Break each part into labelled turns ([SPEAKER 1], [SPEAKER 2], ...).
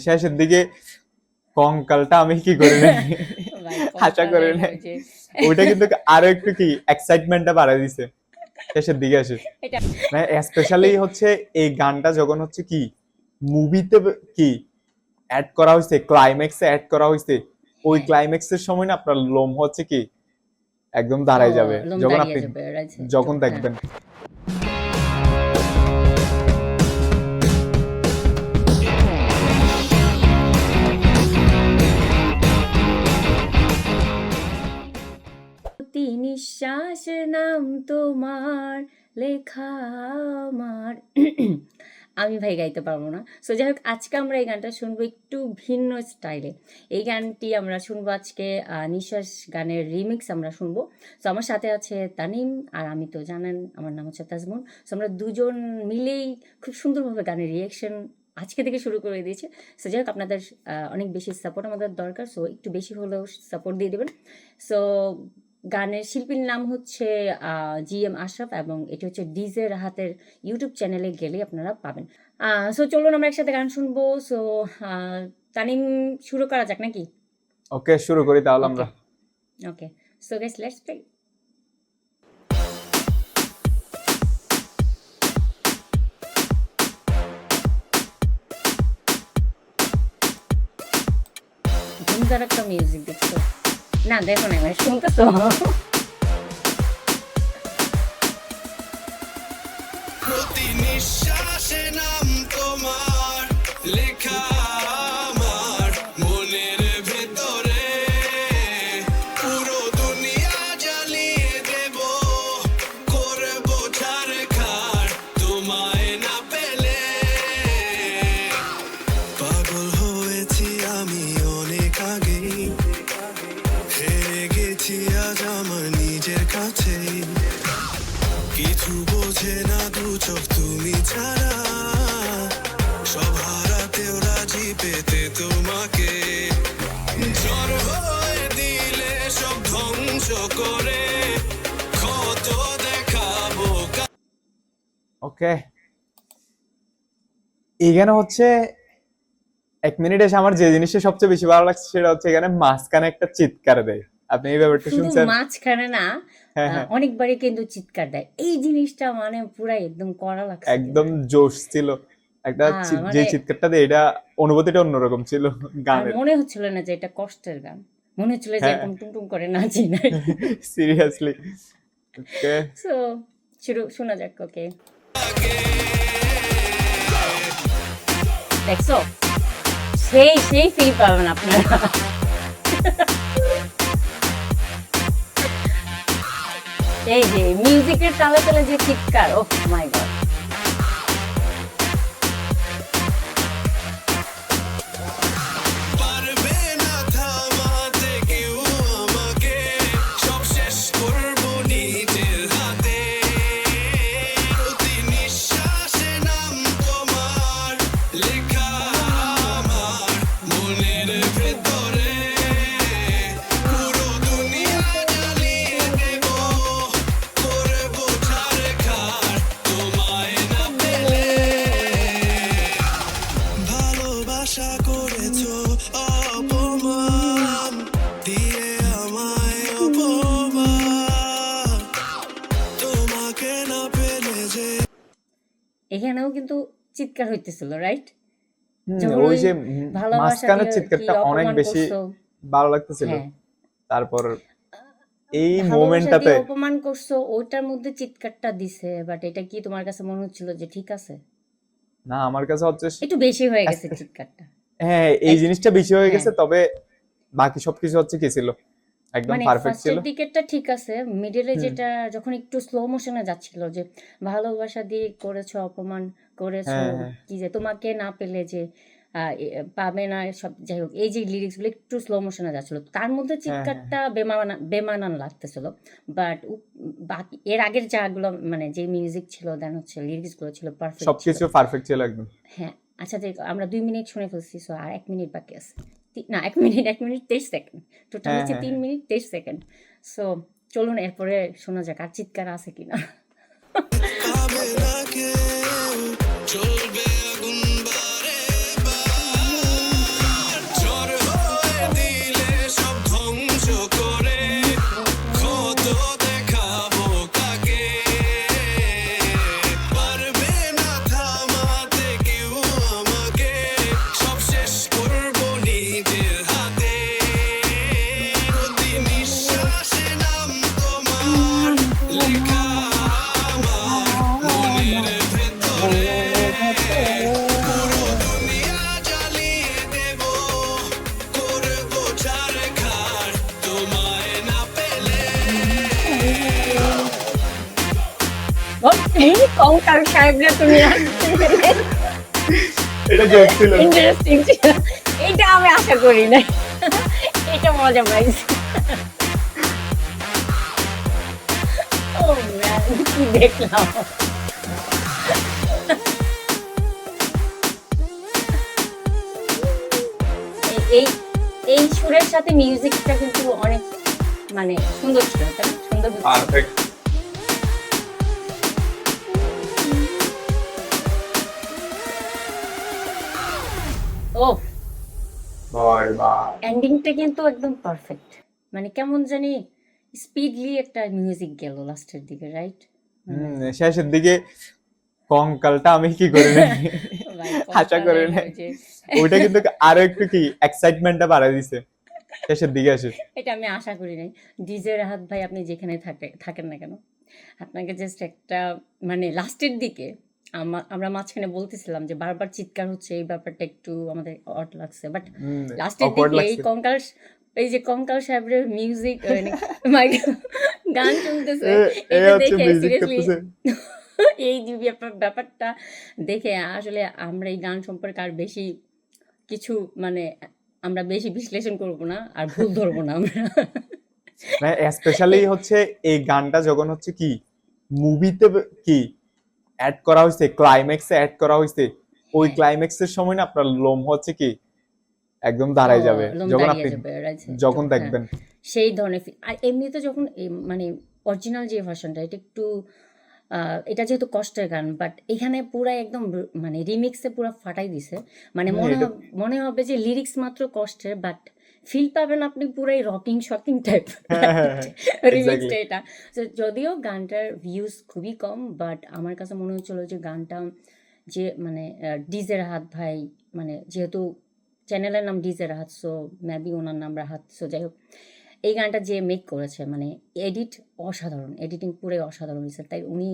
[SPEAKER 1] শেষের দিকে কঙ্কালটা আমি কি করে নাই,
[SPEAKER 2] ভাই
[SPEAKER 1] আশা করে
[SPEAKER 2] কঙ্কালের
[SPEAKER 1] নাই।
[SPEAKER 2] ওই যে
[SPEAKER 1] ওইটা কিন্তু আরো একটু কি এক্সাইটমেন্টটা বাড়ায় দিছে শেষের দিকে এসে।
[SPEAKER 2] এটা
[SPEAKER 1] মানে স্পেশালি হচ্ছে এই গানটা যখন হচ্ছে কি মুভিতে কি অ্যাড করা হয়েছে, ক্লাইম্যাক্সে অ্যাড করা হয়েছে, ওই
[SPEAKER 2] হ্যাঁ
[SPEAKER 1] ক্লাইম্যাক্সের সময় না আপনার লোম হচ্ছে কি একদম
[SPEAKER 2] ও
[SPEAKER 1] দাঁড়ায় যাবে
[SPEAKER 2] লোম
[SPEAKER 1] যখন
[SPEAKER 2] দাঁড়িয়ে
[SPEAKER 1] আপনি
[SPEAKER 2] যাবে রাইট একটু
[SPEAKER 1] যখন
[SPEAKER 2] হ্যাঁ।
[SPEAKER 1] দেখবেন।
[SPEAKER 2] প্রতি নিঃশ্বাসে নাম তোমার লেখা আমার। আমি ভাই গাইতে পারবো না। সো যাই হোক, আজকে আমরা এই গানটা শুনবো একটু ভিন্ন স্টাইলে। এই গানটি আমরা শুনবো আজকে নিঃশ্বাস গানের রিমিক্স আমরা শুনবো। সো আমার সাথে আছে তানিম, আর আমি তো জানেন আমার নাম হচ্ছে তাজমুন। সো আমরা দুজন মিলেই খুব সুন্দরভাবে গানের রিয়েকশন আজকে থেকে শুরু করে দিয়েছি। সো যাই হোক, আপনাদের অনেক বেশি সাপোর্ট আমাদের দরকার। সো একটু বেশি হলেও সাপোর্ট দিয়ে দেবেন। সো গানের শিল্পীর নাম হচ্ছে GM আশরাফ, এবং এটি হচ্ছে ডিজে রাহাতের ইউটিউব চ্যানেলে গেলে আপনারা পাবেন। সো চলুন আমরা একসাথে গান শুনবো। সো তানিম, শুরু করা যাক নাকি?
[SPEAKER 1] ওকে, শুরু করি তাহলে আমরা।
[SPEAKER 2] ওকে, সো গাইস লেটস প্লে। সুন্দর একটা মিউজিক দেখছো না? দেখো না, মানে শুনতেছো?
[SPEAKER 3] প্রতি নিঃশ্বাসে নাম তোমার লেখা আমার মনের ভেতরে, পুরো দুনিয়া জ্বালিয়ে দেব, করব ছারখার তোমায় না পেলে। পাগল হয়েছি আমি অনেক আগেই, হেরে গেছি আজ আমার নিজের কাছেই। কিছু বোঝে না দু চোখ তুমি ছাড়া, সব হারাতেও রাজি পেতে তোমাকে। ঝড় হয়ে দিলে সব ধ্বংস করে, ক্ষত দেখাবো।
[SPEAKER 1] ওকে, এখানে হচ্ছে 1 মিনিট এসে আমার যে জিনিসটা সবচেয়ে বেশি ভালো লাগছে সেটা হচ্ছে এখানে মাঝখানে একটা চিৎকার দেয়। আপনি এই ব্যাপারটা
[SPEAKER 2] শুধু
[SPEAKER 1] শুনছেন?
[SPEAKER 2] মাঝখানে না,
[SPEAKER 1] হ্যাঁ হ্যাঁ,
[SPEAKER 2] অনেকবারই কিন্তু চিৎকার দেয়। এই জিনিসটা মানে পুরাই একদম কড়া লাগছে
[SPEAKER 1] একদম জোশ ছিল একটা যে
[SPEAKER 2] মানে
[SPEAKER 1] চিৎকারটা দেয়, এটা অনুভূতিটা অন্যরকম ছিল
[SPEAKER 2] আর
[SPEAKER 1] গানের।
[SPEAKER 2] মনে হচ্ছিল না যে এটা কষ্টের গান, মনে হচ্ছিল যে
[SPEAKER 1] হ্যাঁ
[SPEAKER 2] এরকম টুমটুম করে নাচি না।
[SPEAKER 1] সিরিয়াসলি। ওকে,
[SPEAKER 2] সো শোনা যাক। ওকে, দেখছো, সেই সেই ফিল পাবেন আপনারা। এই যে মিউজিকের তালে তালে যে চিৎকার, ও মাই গড।
[SPEAKER 3] পারবে না থামাতে কেউ আমাকে, সব শেষ করবো নিজের হাতে। প্রতি নিঃশ্বাসে নাম তোমার লেখা আমার মনের ভেতরে, পুরো দুনিয়া জ্বালিয়ে দেব, করবো ছারখার তোমায় না পেলে। ভালোবাসা করেছো অপমান দিয়ে আমায় অপমান, তোমাকে না পেলে যে।
[SPEAKER 2] এখানেও কিন্তু চিৎকার হইতেছিল, রাইট?
[SPEAKER 1] ওই
[SPEAKER 2] ওই
[SPEAKER 1] যে
[SPEAKER 2] ভালোবাসা
[SPEAKER 1] মাঝখানের
[SPEAKER 2] দিয়ে কি
[SPEAKER 1] চিৎকারটা অনেক
[SPEAKER 2] অপমান
[SPEAKER 1] বেশি
[SPEAKER 2] করছো।
[SPEAKER 1] ভালো লাগতেছিল।
[SPEAKER 2] হ্যাঁ,
[SPEAKER 1] তারপর এই
[SPEAKER 2] ভালোবাসা
[SPEAKER 1] মোমেন্টটাতে
[SPEAKER 2] দিয়ে অপমান করছো, ওইটার মধ্যে চিৎকারটা দিছে। বাট এটা কি তোমার কাছে মনে হচ্ছিল যে ঠিক আছে?
[SPEAKER 1] না, আমার কাছে হচ্ছে
[SPEAKER 2] একটু বেশি হয়ে গেছে চিৎকারটা।
[SPEAKER 1] হ্যাঁ এই জিনিসটা বেশি হয়ে
[SPEAKER 2] হ্যাঁ,
[SPEAKER 1] গেছে, তবে বাকি সবকিছু হচ্ছে কি ছিল একদম
[SPEAKER 2] মানে
[SPEAKER 1] পারফেক্ট ছিল।
[SPEAKER 2] ফার্স্টের দিকেরটা ঠিক আছে, মিডলে যেটা যখন একটু স্লো মোশনে যাচ্ছিল, যে ভালোবাসা দিয়ে করেছো অপমান করেছো,
[SPEAKER 1] হ্যাঁ হ্যাঁ
[SPEAKER 2] কি যে তোমাকে না পেলে যে পাবে না, সব যাই হোক, এই যে লিরিক্স গুলো একটু স্লো মোশনে যাচ্ছিল, তার মধ্যে
[SPEAKER 1] হ্যাঁ হ্যাঁ,
[SPEAKER 2] চিৎকারটা বেমানান লাগতেছিল। বাট বাকি এর আগের যাগুলো, মানে যে মিউজিক ছিল দেন হচ্ছে লিরিক্স গুলো ছিল পারফেক্ট ছিল।
[SPEAKER 1] সবকিছু পারফেক্ট ছিল একদম।
[SPEAKER 2] হ্যাঁ, আচ্ছা, যে আমরা 2 মিনিট শুনে ফেলছি, সো আর 1 মিনিট বাকি আছে। না, 1 মিনিট 23 সেকেন্ড, টোটাল
[SPEAKER 1] হ্যাঁ
[SPEAKER 2] হচ্ছে
[SPEAKER 1] হ্যাঁ
[SPEAKER 2] 3 মিনিট 23 সেকেন্ড। সো চলুন এরপরে শোনা যাক আর চিৎকার আছে কিনা।
[SPEAKER 3] পাবে না কেউ, চলবে আগুন বারে বার।
[SPEAKER 2] কঙ্কাল সাহেবরা তুমি
[SPEAKER 1] এটা জোক ছিল।
[SPEAKER 2] ইন্টারেস্টিং ছিল, এটা আমি আশা করি নাই, এটা মজা পাইছি। ও ম্যান, কি দেখলাম। এই এই সুরের সাথে মিউজিকটা কিন্তু অনেক মানে সুন্দর ছিল, তাই না? সুন্দর ছিল।
[SPEAKER 1] পারফেক্ট।
[SPEAKER 2] ও
[SPEAKER 1] ভাই ভাই।
[SPEAKER 2] এন্ডিংটা কিন্তু একদম পারফেক্ট, মানে কেমন জানি স্পিডলি একটা মিউজিক গেল লাস্টের দিকে, রাইট?
[SPEAKER 1] শেষের দিকে কঙ্কালটা আমি কি করে নাই আশা করি নাই। ওইটা কিন্তু আরো একটু কি এক্সাইটমেন্টটা বাড়াই দিছে শেষের দিকে আসে।
[SPEAKER 2] এটা আমি আশা করি নাই। ডিজে রাহাত ভাই, আপনি যেখানে থাকেন না কেন, আপনাকে জাস্ট একটা মানে লাস্টের দিকে আমরা মাঝখানে বলতেছিলাম যে বারবার চিৎকার হচ্ছে, এই ব্যাপারটা একটু আমাদের অড লাগছে, বাট লাস্টের
[SPEAKER 1] awkward
[SPEAKER 2] দিকে এই
[SPEAKER 1] লাগছে।
[SPEAKER 2] এই যে কঙ্কাল সাহেবের মিউজিক গান শুনতেছে,
[SPEAKER 1] এ
[SPEAKER 2] এটা
[SPEAKER 1] হচ্ছে
[SPEAKER 2] দেখে
[SPEAKER 1] মিউজিক
[SPEAKER 2] সিরিয়াসলি
[SPEAKER 1] করতেছে।
[SPEAKER 2] এই যে ব্যাপারটা দেখে আসলে আমরা এই গান সম্পর্কে আর বেশি কিছু মানে আমরা বেশি বিশ্লেষণ করব না, আর ভুল ধরবো না আমরা।
[SPEAKER 1] মানে স্পেশালি হচ্ছে এই গানটা যখন হচ্ছে কি মুভিতে কি অ্যাড করা হয়েছে, ক্লাইম্যাক্সে অ্যাড করা হয়েছে, ওই
[SPEAKER 2] হ্যাঁ।
[SPEAKER 1] ক্লাইম্যাক্সের সময় না আপনার লোম হচ্ছে কি একদম দাঁড়ায়
[SPEAKER 2] ও,
[SPEAKER 1] যাবে
[SPEAKER 2] লোম
[SPEAKER 1] যখন
[SPEAKER 2] দাঁড়িয়ে
[SPEAKER 1] আপনি
[SPEAKER 2] যাবে, right?
[SPEAKER 1] যখন
[SPEAKER 2] হ্যাঁ,
[SPEAKER 1] দেখবেন।
[SPEAKER 2] সেই ধরনের আর এমনিতে যখন মানে অরিজিনাল যে ভার্সনটা, এটা একটু এটা যেহেতু কষ্টের গান, বাট এখানে পুরা একদম মানে রিমিক্সে পুরো ফাটাই দিছে, মানে
[SPEAKER 1] এটা
[SPEAKER 2] মনে হবে যে লিরিক্স মাত্র কষ্টের, বাট ফিল পাবেন আপনি পুরাই রকিং শকিং টাইপ
[SPEAKER 1] হ্যাঁ হ্যাঁ হ্যাঁ
[SPEAKER 2] রিমিক্সটা
[SPEAKER 1] এক্স্যাক্টলি।
[SPEAKER 2] এটা। So, যদিও গানটার ভিউজ খুবই কম, বাট আমার কাছে মনে হচ্ছিল যে গানটা যে মানে ডিজে রাহাত ভাই, মানে যেহেতু চ্যানেলের নাম ডিজে রাহাত, সো মেবি ওনার নাম রাহাত, সো যাই হোক, এই গানটা যে মেক করেছে মানে এডিট অসাধারণ, এডিটিং পুরো অসাধারণ হয়েছে, তাই উনি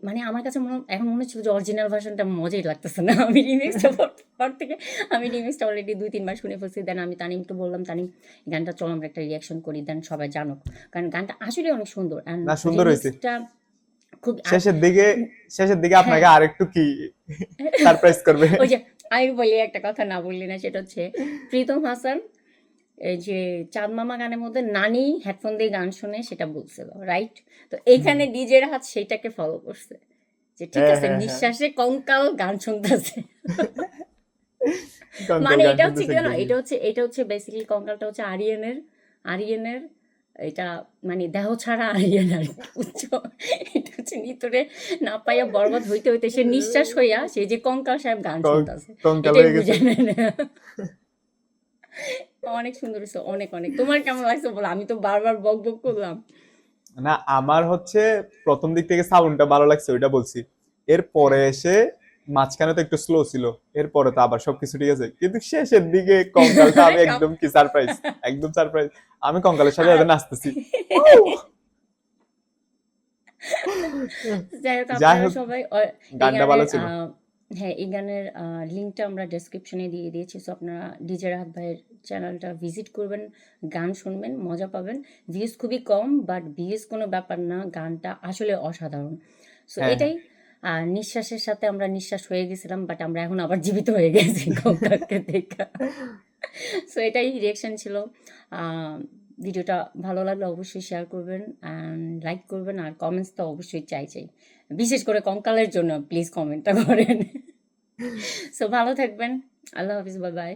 [SPEAKER 2] মানে আমার কাছে এখন মনে হচ্ছিল যে অরিজিনাল ভার্সনটা মজাই লাগতেছে না। আমি রিমিক্সটা পর থেকে আমি রিমিক্সটা অলরেডি 2-3 বার শুনে ফেলছি, দেন আমি তানিমকে বললাম, তানিম এই গানটা চলো আমরা একটা রিয়াকশন করি, দেন সবাই জানুক, কারণ গানটা আসলে অনেক সুন্দর। অ্যান্ড
[SPEAKER 1] না সুন্দর হয়েছে।
[SPEAKER 2] রিমিক্সটা খুব
[SPEAKER 1] শেষের দিকে
[SPEAKER 2] হ্যাঁ,
[SPEAKER 1] আপনাকে আরেকটু কি সারপ্রাইজ করবে।
[SPEAKER 2] ওই যে আমি বলি একটা কথা না বললি না, সেটা হচ্ছে প্রীতম হাসান এই যে চাঁদ মামা গানের মধ্যে নানি হেডফোন দিয়ে গান শুনে সেটা বলছিল, রাইট? তো এইখানে ডিজে রাহাত সেইটাকে ফলো করছে, যে ঠিক
[SPEAKER 1] হ্যাঁ
[SPEAKER 2] আছে
[SPEAKER 1] হ্যাঁ হ্যাঁ
[SPEAKER 2] নিঃশ্বাসে কঙ্কাল গান শুনতেছে।
[SPEAKER 1] কঙ্কাল
[SPEAKER 2] মানে
[SPEAKER 1] গান
[SPEAKER 2] এটা হচ্ছে
[SPEAKER 1] শুনতেছে
[SPEAKER 2] কি না,
[SPEAKER 1] exactly।
[SPEAKER 2] এটা হচ্ছে বেসিক্যালি কঙ্কালটা হচ্ছে আরিয়ানের এটা মানে দেহ ছাড়া আরিয়ান আর কি, বুঝছো? এটা হচ্ছে নিতরে না পাইয়া বরবাদ হইতে হইতে সে নিঃশ্বাস হইয়া সে যে কঙ্কাল সাহেব গান শুনতেছে,
[SPEAKER 1] কঙ্কাল
[SPEAKER 2] এটাই
[SPEAKER 1] হয়ে গেছে।
[SPEAKER 2] বুঝে নেন। অনেক সুন্দর হয়েছে, অনেক অনেক। তোমার কেমন লাগছে বলো, আমি তো বারবার বক বক করলাম।
[SPEAKER 1] না আমার হচ্ছে প্রথম দিক থেকে সাউন্ডটা ভালো লাগছে ওইটা বলছি, এরপরে
[SPEAKER 2] হ্যাঁ।
[SPEAKER 1] এসে মাঝখানে তো একটু স্লো ছিল, এরপরে তো আবার সবকিছু ঠিক আছে, কিন্তু শেষের দিকে কঙ্কালটা আমি একদম কি সারপ্রাইজ, একদম সারপ্রাইজ। আমি কঙ্কালের সাথে সাথে নাচতেছি।
[SPEAKER 2] যাই হোক,
[SPEAKER 1] যাই
[SPEAKER 2] আপনারা
[SPEAKER 1] হোক
[SPEAKER 2] সবাই এই
[SPEAKER 1] গানটা ভালো
[SPEAKER 2] গানের
[SPEAKER 1] ছিল।
[SPEAKER 2] হ্যাঁ, এই গানের লিঙ্কটা আমরা ডেসক্রিপশনে দিয়ে দিয়েছি, সো আপনারা ডিজে রাহাত ভাইয়ের চ্যানেলটা ভিজিট করবেন, গান শুনবেন, মজা পাবেন। ভিউজ খুবই কম, বাট ভিউজ কোনো ব্যাপার না, গানটা আসলে অসাধারণ। সো
[SPEAKER 1] হ্যাঁ
[SPEAKER 2] এটাই নিঃশ্বাসের সাথে আমরা নিঃশ্বাস হয়ে গেছিলাম, বাট আমরা এখন আবার জীবিত হয়ে গেছি কঙ্কালকে দেখা। সো এটাই রিয়েকশন ছিল। ভিডিওটা ভালো লাগলে অবশ্যই শেয়ার করবেন অ্যান্ড লাইক করবেন, আর কমেন্টস তো অবশ্যই চাই, বিশেষ করে কঙ্কালের জন্য প্লিজ কমেন্টটা করেন। সো ভালো থাকবেন, আল্লাহ হাফিজ, বাই বাই।